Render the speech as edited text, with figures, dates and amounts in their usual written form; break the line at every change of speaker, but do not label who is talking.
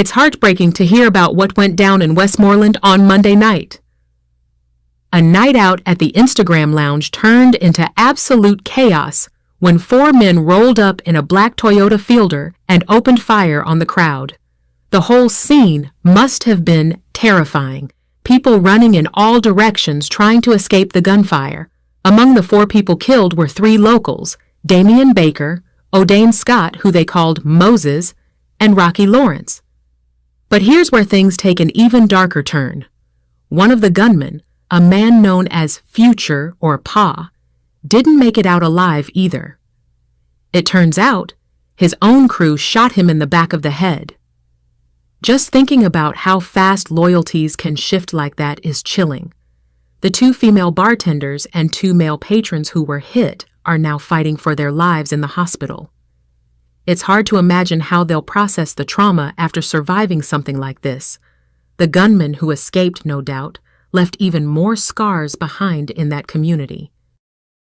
It's heartbreaking to hear about what went down in Westmoreland on Monday night. A night out at the Instagram lounge turned into absolute chaos when 4 men rolled up in a black Toyota Fielder and opened fire on the crowd. The whole scene must have been terrifying, people running in all directions trying to escape the gunfire. Among the 4 people killed were 3 locals, Damian Baker, O'Dane Scott, who they called Moses, and Rocky Lawrence. But here's where things take an even darker turn. One of the gunmen, a man known as Future or Pa, didn't make it out alive either. It turns out, his own crew shot him in the back of the head. Just thinking about how fast loyalties can shift like that is chilling. The 2 female bartenders and 2 male patrons who were hit are now fighting for their lives in the hospital. It's hard to imagine how they'll process the trauma after surviving something like this. The gunman who escaped, no doubt, left even more scars behind in that community.